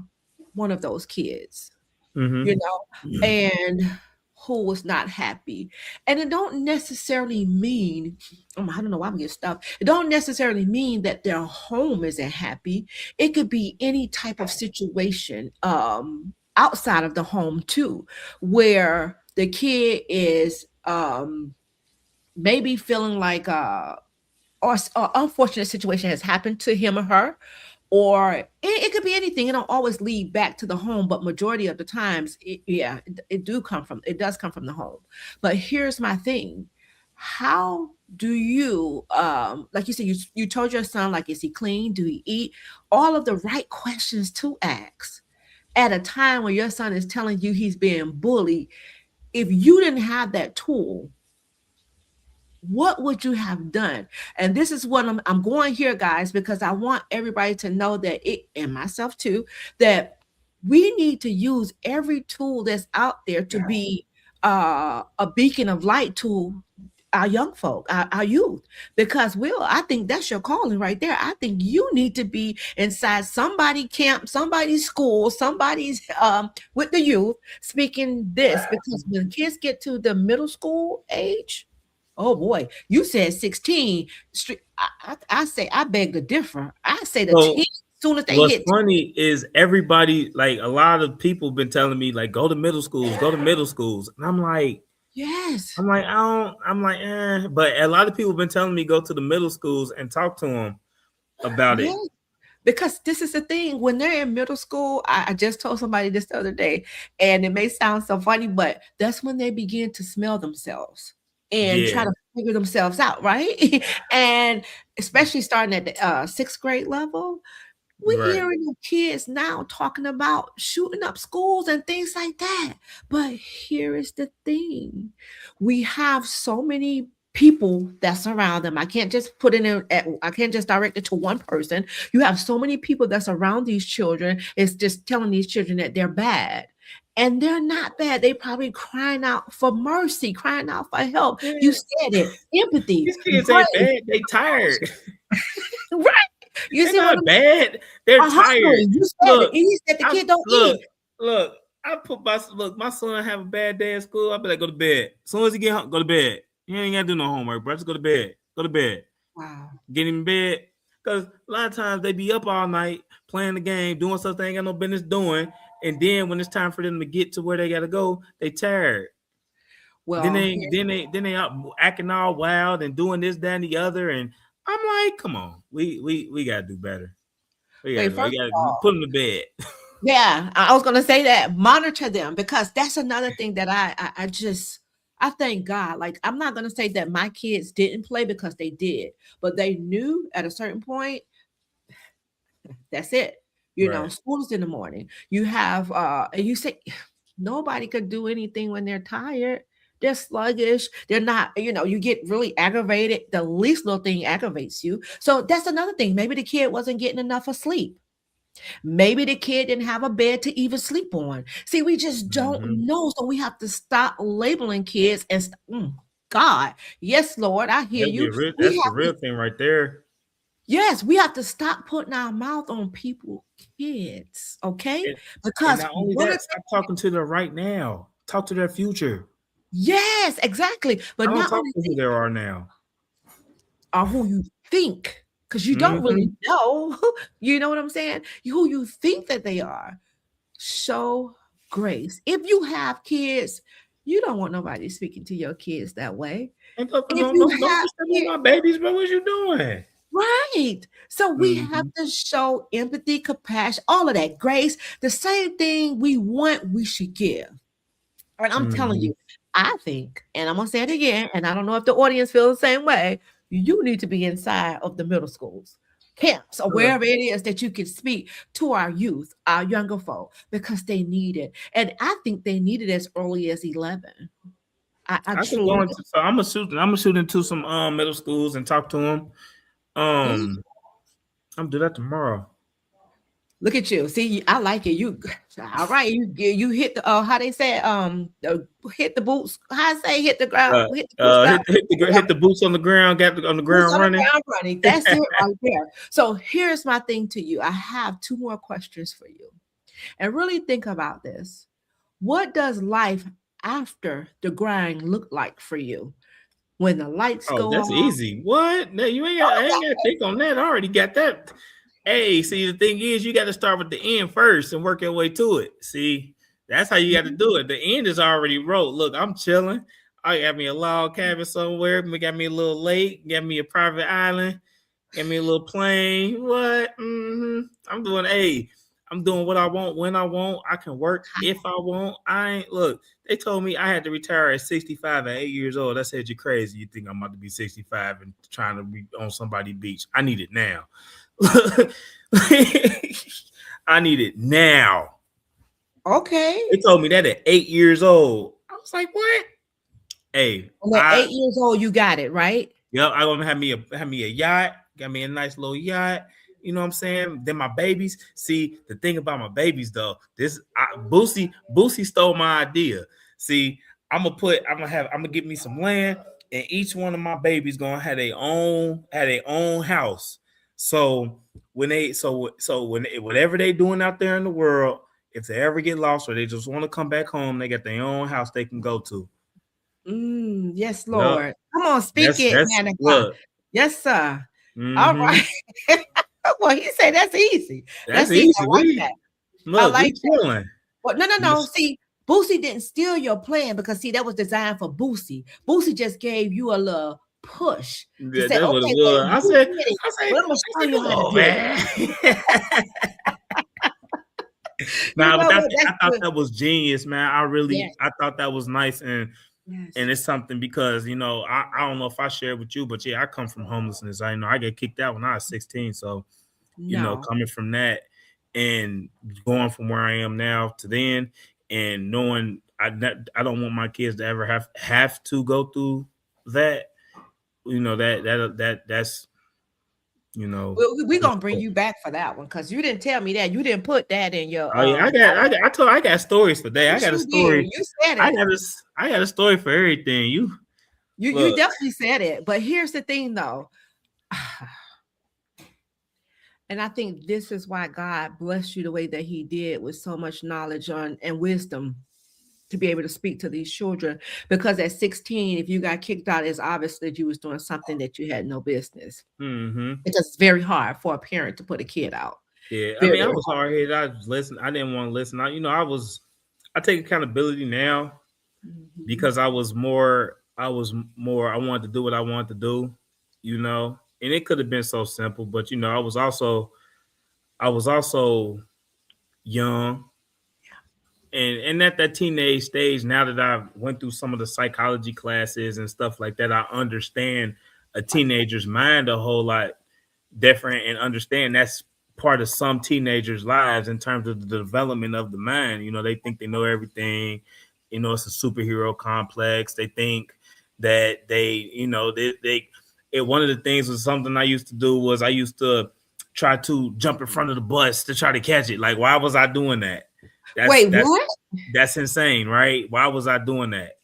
one of those kids, you Mm-hmm. know, and who was not happy. And it don't necessarily mean, I don't know why I'm getting stuff. It don't necessarily mean that their home isn't happy. It could be any type of situation outside of the home too, where the kid is maybe feeling like or unfortunate situation has happened to him or her, or it could be anything. It don't always lead back to the home, but majority of the times, it does come from the home. But here's my thing: how do you, like you said, you told your son, like, is he clean? Do he eat? All of the right questions to ask at a time when your son is telling you he's being bullied. If you didn't have that tool, what would you have done? And this is what I'm going here, guys, because I want everybody to know that and myself too, that we need to use every tool that's out there to be a beacon of light to our young folk, our youth. Because Will, I think that's your calling right there. I think you need to be inside somebody camp, somebody's school, somebody's with the youth speaking this, because when kids get to the middle school age, oh boy, you said 16. I say I beg to differ. I say the So 10 as soon as they what's hit. funny is everybody, like a lot of people been telling me, like, go to middle schools, go to middle schools. And Yes. I'm like, but a lot of people been telling me go to the middle schools and talk to them about it. Yes. Because this is the thing, when they're in middle school, I just told somebody this the other day, and it may sound so funny, but that's when they begin to smell themselves and try Yeah, to figure themselves out, right? And especially starting at the sixth grade level, we're right. hearing of kids now talking about shooting up schools and things like that. But here is the thing: we have so many people that surround them. I can't just I can't just direct it to one person. You have so many people that's around these children. It's just telling these children that they're bad. And they're not bad. They probably crying out for mercy, crying out for help. You Yeah. said it. Empathy, These kids ain't grace, bad. They tired. right? You They're see what not I'm bad. They're are tired. hungry. You said it. Look, You said the I kid don't look, eat. look. I put my son have a bad day at school. I be like, go to bed. As soon as he get home, go to bed. You ain't gotta do no homework, bro. Just go to bed. Go to bed. Wow. Get him in bed. Because a lot of times they be up all night playing the game, doing something they ain't got no business doing. And then when it's time for them to get to where they gotta go, they tired. Then Well, they out acting all wild and doing this, that, and the other. And I'm like, come on, we gotta do better. wait, We first gotta of all, put them to bed. yeah, I was gonna say that. Monitor them, because that's another thing that I just I thank God. Like, I'm not gonna say that my kids didn't play, because they did, but they knew at a certain point, that's it. Right. School is in the morning. You have and you say nobody could do anything when they're tired. They're sluggish. They're not, you get really aggravated. The least little thing aggravates you. So that's another thing. Maybe the kid wasn't getting enough of sleep. Maybe the kid didn't have a bed to even sleep on. See, we just Mm-hmm. don't know. So we have to stop labeling kids as God. Yes, Lord, I hear you. We That's the have real to, thing right there. yes, we have to stop putting our mouth on people, kids, okay? And, and Because not only one of that, stop talking to them right now. Talk to their future. yes, exactly. I But don't not talk only to who they are now. are who you think, because you don't Mm-hmm. really know. You know what I'm saying? Who you think that they are. Show grace. If you have kids, you don't want nobody speaking to your kids that way. And don't If you don't have be stepping on kids, my babies, bro. What you doing? right. So we have Mm-hmm. to show empathy, compassion, all of that grace. The same thing we want, we should give. And I'm telling Mm-hmm. you, I think, and I'm gonna say it again, and I don't know if the audience feels the same way. You need to be inside of the middle schools, camps, or Uh, wherever it is that you can speak to our youth, our younger folk, because they need it. And I think they need it as early as 11. I I can truly go into. So I'm gonna shoot into some middle schools and talk to them. do. I'm gonna do that tomorrow. Look at you. See, I like it. You all right. You hit the how they say hit the boots. How I say hit the ground, Uh, hit the boots ground. hit the boots on the ground. Got on the Boots ground on the running. ground running. That's it right there. So here's my thing to you. I have two more questions for you. And really think about this. What does life after the grind look like for you when the lights Oh, go that's off? easy. What? No, you ain't got. I ain't got to think on that. I already got that. Hey, see, the thing is, you got to start with the end first and work your way to it. See, that's how you got to do it. The end is already wrote. Look, I'm chilling. I got me a log cabin somewhere. We got me a little lake. Got me a private island. Got me a little plane. What? I'm doing. Hey, I'm doing what I want when I want. I can work if I want. I ain't look. They told me I had to retire at 65 at 8 years old. I said, you're crazy. You think I'm about to be 65 and trying to be on somebody's beach? I need it now. I need it now. Okay. They told me that at 8 years old. I was like, what? Hey, And at 8 years old, you got it, right? yep, I gonna have me a yacht, got me a nice little yacht. You know what I'm saying? Then my babies. See, the thing about my babies though, Boosie stole my idea. See, I'm gonna get me some land, and each one of my babies gonna have their own house. So whatever they doing out there in the world, if they ever get lost or they just want to come back home, they got their own house they can go to. Yes, Yep. Lord. Come on, speak it, That's man of God. look. Yes, sir. All Mm-hmm. right. Well, he said that's easy. That's That's easy. I easy. like that. I We like that. chilling. But no. See, Boosie didn't steal your plan because see, that was designed for Boosie. Boosie just gave you a little push to Yeah, say, that's what it okay, well, was. you did it, but I'm gonna show you Come how to on, do it. man. You Nah, but know what? That's I thought good. that was genius, man. Yes, I thought that was nice, yes. and it's something because I don't know if I shared with you, but yeah, I come from homelessness. I know I get kicked out when I was 16, so No. coming from that and going from where I am now to then, and knowing I don't want my kids to ever have to go through that. That's We're that's gonna bring you back for that one because you didn't tell me that. You didn't put that in your oh yeah, I got stories for that. I yes, got a you did. story. You said it. I got a story for everything. You You look. definitely said it. But here's the thing though. And I think this is why God blessed you the way that He did with so much knowledge on and wisdom to be able to speak to these children. Because at 16, if you got kicked out, it's obvious that you was doing something that you had no business. Mm-hmm. It's just very hard for a parent to put a kid out. Yeah, I Very, mean, I very was hard headed. I was listen. I didn't want to listen. I take accountability now hard. because I was more. I wanted to do what I wanted to do, and it could have been so simple, but I was also young, and at that teenage stage, now that I went through some of the psychology classes and stuff like that, I understand a teenager's mind a whole lot different and understand that's part of some teenagers' lives in terms of the development of the mind. They think they know everything. It's a superhero complex. They think that one of the things was something I used to do was I used to try to jump in front of the bus to try to catch it. Like, why was I doing that? That's Wait, that's what? that's insane, right? Why was I doing that?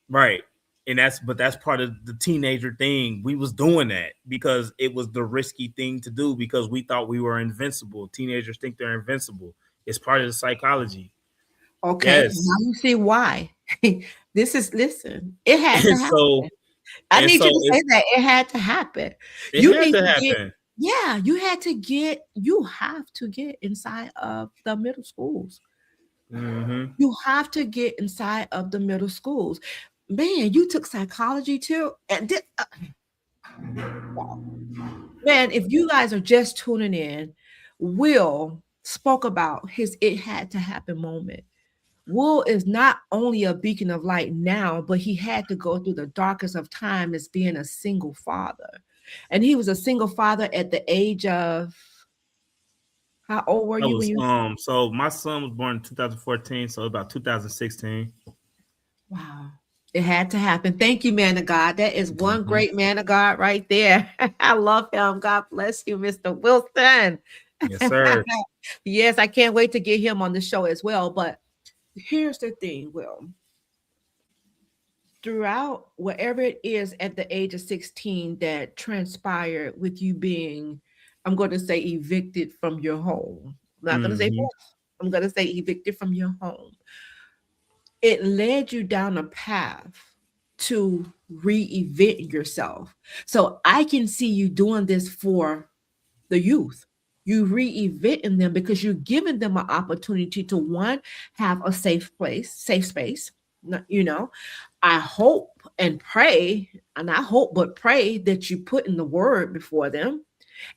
Right. And that's part of the teenager thing. We was doing that because it was the risky thing to do because we thought we were invincible. Teenagers think they're invincible. It's part of the psychology. Okay, Yes. now you see why. Listen, it had to And happen. so I and need so you to say that it had to happen. it You had need to to get, happen. yeah, you have to get inside of the middle schools. Mm-hmm. You have to get inside of the middle schools. Man, you took psychology too. And wow. Man, if you guys are just tuning in, Will spoke about his it had to happen moment. Will is not only a beacon of light now, but he had to go through the darkest of time as being a single father. And he was a single father at the age of how old were I you when was you so my son was born in 2014, so about 2016. wow. It had to happen. Thank you, man of God. That is one Mm-hmm. great man of God right there. I love him. God bless you, Mr. Wilson. Yes, sir. Yes, I can't wait to get him on the show as well. But here's the thing, Will. Throughout whatever it is at the age of 16 that transpired with you being, I'm going to say, evicted from your home. I'm not going to say Mm-hmm. forced. I'm going to say evicted from your home. it led you down a path to reinvent yourself. So I can see you doing this for the youth. You reinventing them because you're giving them an opportunity to one, have a safe place, safe space. You know, I hope and pray, and I hope but pray that you put in the word before them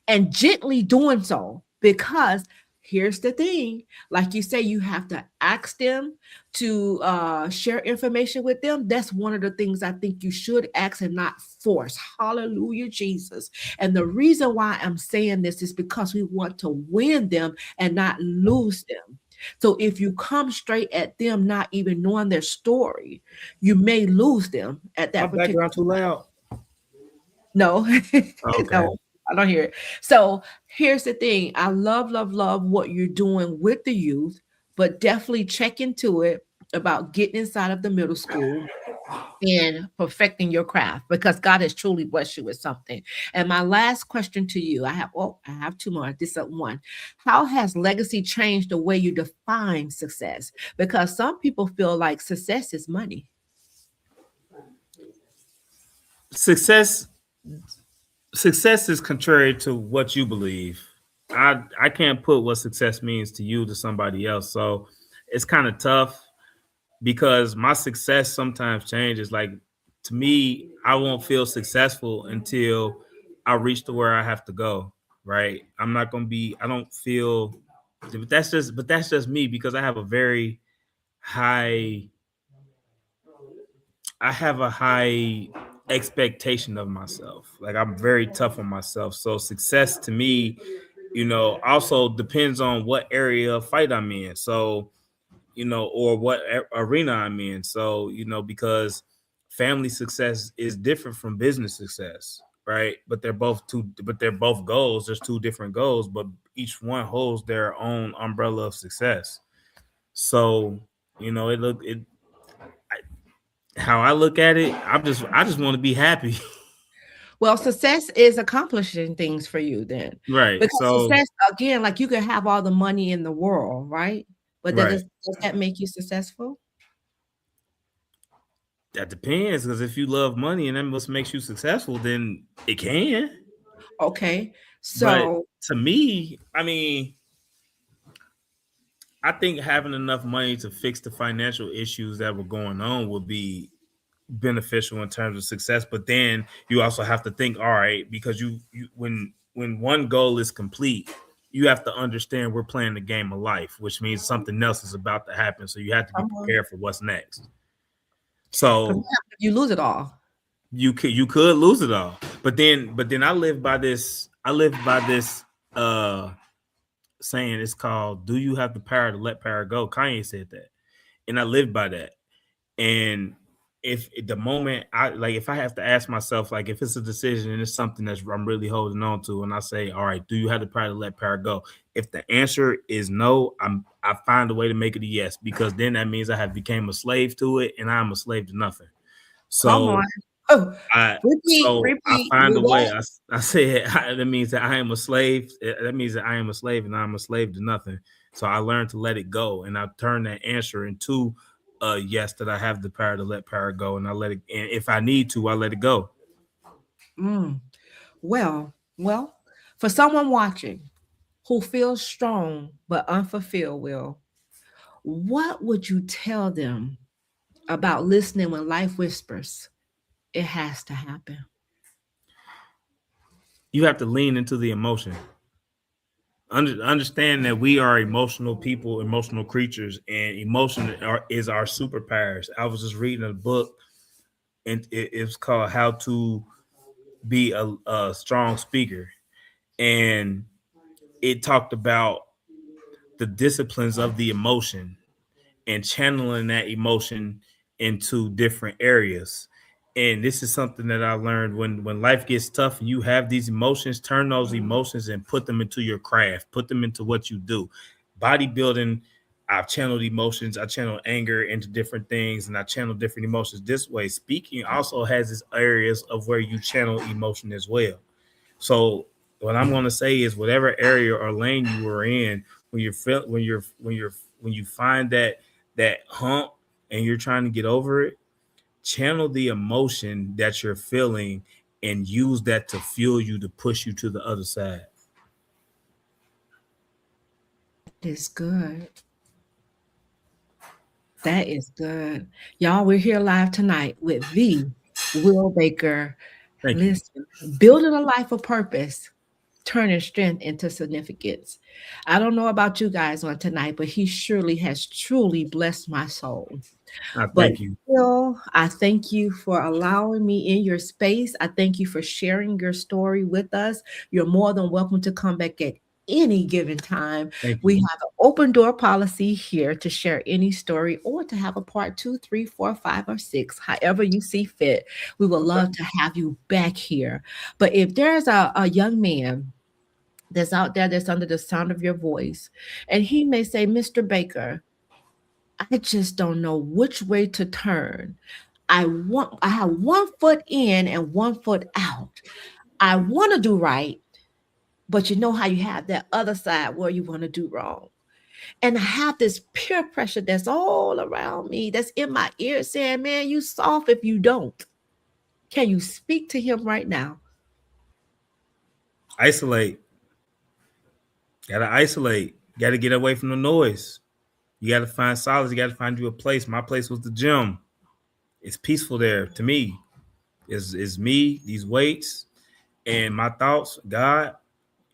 and gently doing so, because here's the thing, like you say, you have to ask them to share information with them. That's one of the things I think you should ask and not force. Hallelujah, Jesus. And the reason why I'm saying this is because we want to win them and not lose them. So if you come straight at them not even knowing their story, you may lose them at My that particular. background too loud. No, Okay. no, I don't hear it. So here's the thing. I love, love, love what you're doing with the youth, but definitely check into it about getting inside of the middle school and perfecting your craft, because God has truly blessed you with something. And my last question to you, I have two more. This is one. How has legacy changed the way you define success? Because some people feel like success is money. Success success is contrary to what you believe. I can't put what success means to you to somebody else. So it's kind of tough because my success sometimes changes. Like to me, I won't feel successful until I reach to where I have to go. Right. I'm not gonna be, I don't feel, but that's just me because I have a very high I have a high expectation of myself. Like I'm very tough on myself. So success to me, also depends on what area of fight I'm in. So, or what arena I'm in. So, because family success is different from business success, right? But they're both goals. There's two different goals, but each one holds their own umbrella of success. So, it look it how I look at it, I just want to be happy. Well, success is accomplishing things for you then. Right. Because So success, again, like you can have all the money in the world, right? But right. does that make you successful? That depends because if you love money and that what makes you successful, then it can. Okay. But So, to me, I think having enough money to fix the financial issues that were going on would be beneficial in terms of success. But then you also have to think, all right, because you when one goal is complete, you have to understand we're playing the game of life, which means something else is about to happen. So you have to be come on. prepared for what's next. 'Cause So what happens if you lose it all? you could lose it all. But then I live by this uh saying. It's called, do you have the power to let power go? Kanye said that. And I live by that. And if the moment if I have to ask myself, like if it's a decision and it's something that's I'm really holding on to, and I say, all right, do you have the power to let power go? If the answer is no, I find a way to make it a yes, because then that means I have became a slave to it and I'm a slave to nothing. Come on. So Oh, I repeat, so I repeat. find You a way. what? I said that means that I am a slave. That means that I am a slave and I'm a slave to nothing. So I learned to let it go, and I turn that answer into a yes, that I have the power to let power go, and I let it. And if I need to, I let it go. Mm. Well, for someone watching who feels strong but unfulfilled, Will, what would you tell them about listening when life whispers? It has to happen. You have to lean into the emotion. Understand that we are emotional people, emotional creatures, and is our superpowers. I was just reading a book, and it's called "How to Be a Strong Speaker," and it talked about the disciplines of the emotion and channeling that emotion into different areas. And this is something that I learned when life gets tough and you have these emotions, turn those emotions and put them into your craft, put them into what you do. Bodybuilding, I've channeled emotions, I channel anger into different things, and I channel different emotions this way. Speaking also has its areas of where you channel emotion as well. So what I'm going to say is, whatever area or lane you were in, when you find that hump and you're trying to get over it, channel the emotion that you're feeling and use that to fuel you to push you to the other side. It's good. That is good. Y'all, we're here live tonight with the Will Baker. Thank you. Listen, building a life of purpose, turning strength into significance. I don't know about you guys on tonight, but he surely has truly blessed my soul. I But thank you. Will, I thank you for allowing me in your space. I thank you for sharing your story with us. You're more than welcome to come back at any given time. Thank We you. have an open door policy here to share any story or to have a part 2, 3, 4, 5, or 6, however you see fit. We would Okay. love to have you back here. But if there's a young man that's out there that's under the sound of your voice, and he may say, Mr. Baker, I just don't know which way to turn. I have one foot in and one foot out. I want to do right, but you know how you have that other side where you want to do wrong. And I have this peer pressure that's all around me, that's in my ear saying, man, you soft if you don't. Can you speak to him right now? Isolate. Gotta isolate. Gotta get away from the noise. You gotta find solace. You gotta find you a place. My place was the gym. It's peaceful there to me. Is me, these weights, and my thoughts, God,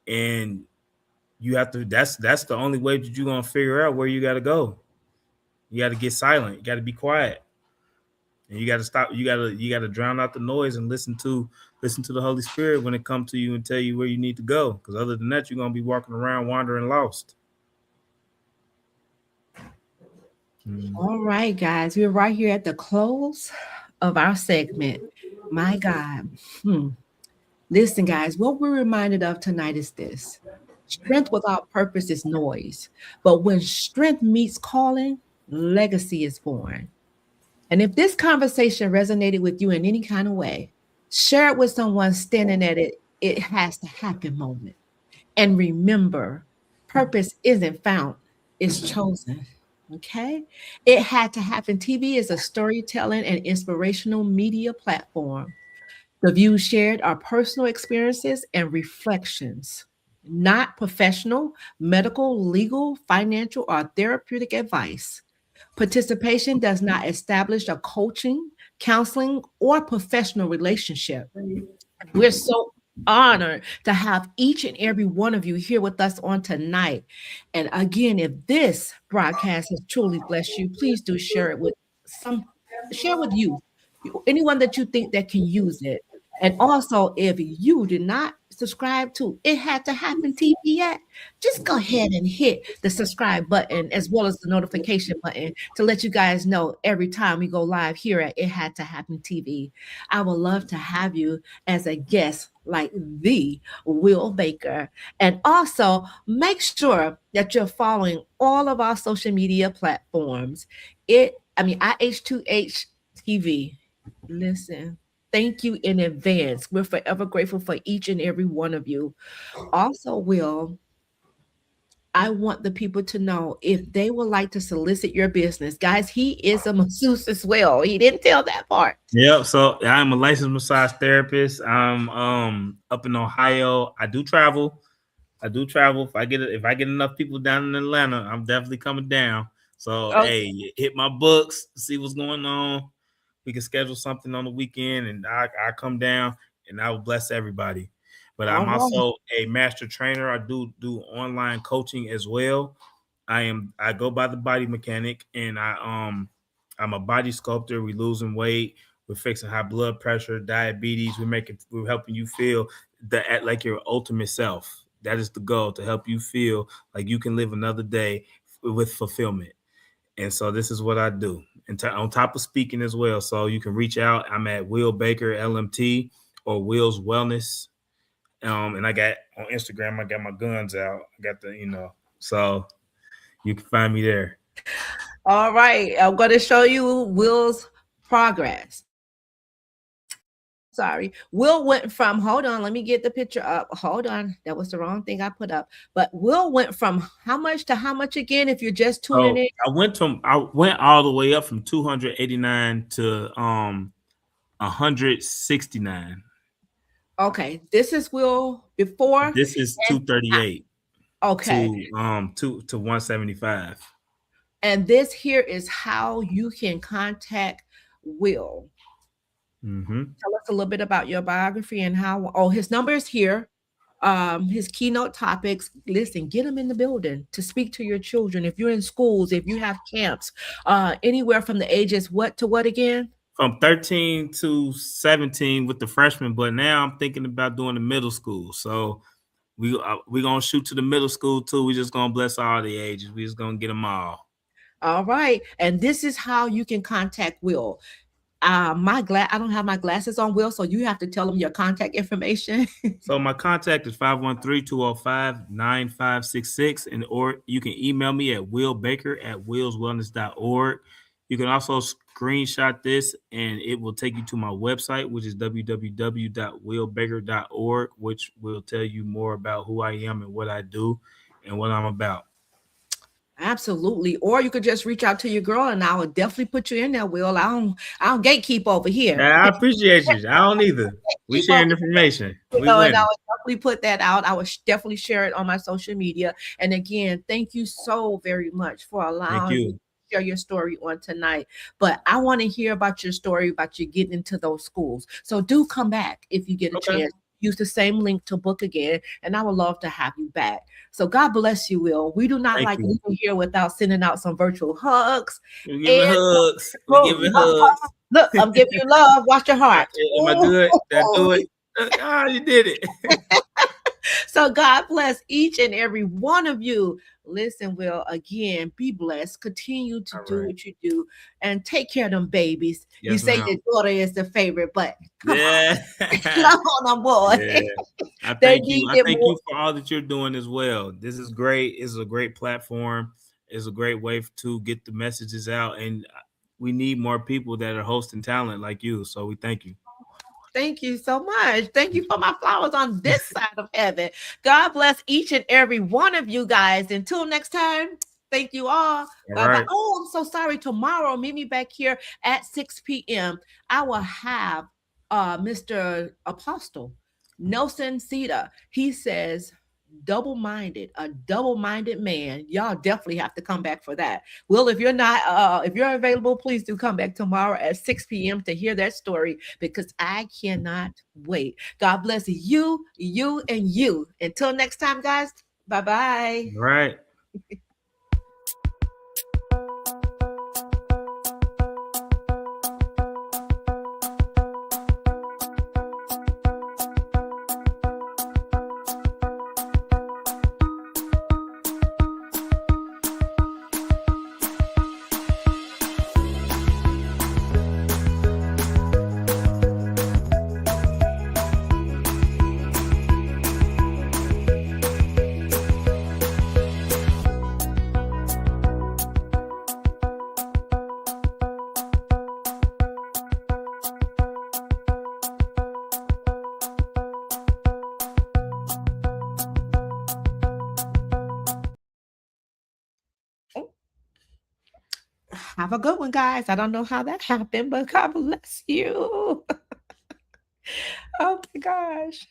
and you have to. That's the only way that you're gonna figure out where you gotta go. You gotta get silent. You gotta be quiet, and you gotta stop. You gotta drown out the noise and listen to the Holy Spirit when it comes to you and tell you where you need to go. Because other than that, you're gonna be walking around wandering lost. Mm. All right, guys, we're right here at the close of our segment. My God. Hmm. Listen, guys, what we're reminded of tonight is this: strength without purpose is noise. But when strength meets calling, legacy is born. And if this conversation resonated with you in any kind of way, share it with someone standing at it has to happen moment. And remember, purpose isn't found, it's chosen. Okay? It had to happen. TV is a storytelling and inspirational media platform. The views shared are personal experiences and reflections, not professional, medical, legal, financial, or therapeutic advice. Participation does not establish a coaching, counseling, or professional relationship. We're so honored to have each and every one of you here with us on tonight. And again, if this broadcast has truly blessed you, please do share it with some, share with you, anyone that you think that can use it. And also, if you did not subscribe to It Had to Happen TV yet, just go ahead and hit the subscribe button as well as the notification button to let you guys know every time we go live here at It Had to Happen TV. I would love to have you as a guest like the Will Baker. And also make sure that you're following all of our social media platforms. IH2H TV. Listen, thank you in advance. We're forever grateful for each and every one of you. Also, Will, I want the people to know if they would like to solicit your business. Guys, he is a masseuse as well. He didn't tell that part. Yep. So I'm a licensed massage therapist. I'm up in Ohio. I do travel. If I get enough people down in Atlanta, I'm definitely coming down. So Okay. hey, hit my books, see what's going on. We can schedule something on the weekend, and I come down, and I will bless everybody. But All I'm right. also a master trainer. I do online coaching as well. I go by the body mechanic, and I'm a body sculptor. We losing weight. We're fixing high blood pressure, diabetes. We're helping you feel like your ultimate self. That is the goal, to help you feel like you can live another day with fulfillment. And so this is what I do. And on top of speaking as well. So you can reach out. I'm at Will Baker LMT or Will's Wellness. And I got on Instagram, I got my guns out. I got so you can find me there. All right. I'm going to show you Will's progress. sorry. Will went from, hold on, let me get the picture up. Hold on. That was the wrong thing I put up. But Will went from how much to how much again if you're just tuning So in? I went all the way up from 289 to 169. Okay. This is Will before. This is And 238 okay. to 175. And this here is how you can contact Will. Mm-hmm. Tell us a little bit about your biography and how, oh, his number is here. His keynote topics. Listen, get them in the building to speak to your children. If you're in schools, if you have camps, anywhere from the ages what to what again? From 13 to 17 with the freshmen, but now I'm thinking about doing the middle school. So we gonna shoot to the middle school too. We just gonna bless all the ages. We just gonna get them all. All right. And this is how you can contact Will. I don't have my glasses on, Will, so you have to tell them your contact information. So my contact is 513-205-9566, and or you can email me at willbaker@willswellness.org. You can also screenshot this and it will take you to my website, which is www.willbaker.org, which will tell you more about who I am and what I do and what I'm about. Absolutely. Or you could just reach out to your girl and I would definitely put you in there, Will. I don't gatekeep over here. Yeah, I appreciate you. I don't either. We Keep over sharing information. you We know, and I winning. would definitely put that out. I would definitely share it on my social media. And again, thank you so very much for Thank allowing me you. to share your story on tonight. But I want to hear about your story about you getting into those schools. So do come back if you get a Okay. chance. Use the same link to book again, and I would love to have you back. So God bless you, Will. We do not Thank like you. leaving here without sending out some virtual hugs. We giving And hugs. We oh, giving hugs. look, I'm giving you love. Watch your I- heart. Am I good? Did I do it? You did it. So God bless each and every one of you. Listen, Will, again, be blessed. Continue to All do right. what you do and take care of them babies. You Yes, say ma'am. your daughter is the favorite, but come on. Yeah. Come on, boy. Yeah. I They thank you. need I it thank more. you for all that you're doing as well. This is great. It's a great platform. It's a great way to get the messages out. And we need more people that are hosting talent like you. So we thank you. Thank you so much. Thank you for my flowers on this side of heaven. God bless each and every one of you guys. Until next time, thank you all. All Bye bye. right. Oh, I'm so sorry. Tomorrow, meet me back here at 6 p.m. I will have Mr. Apostle Nelson Cedar. He says, a double-minded man. Y'all definitely have to come back for that. Well, if you're available, please do come back tomorrow at 6 p.m. to hear that story because I cannot wait. God bless you, you, and you. Until next time, guys. Bye-bye. All right. Have a good one, guys. I don't know how that happened, but God bless you. Oh my gosh.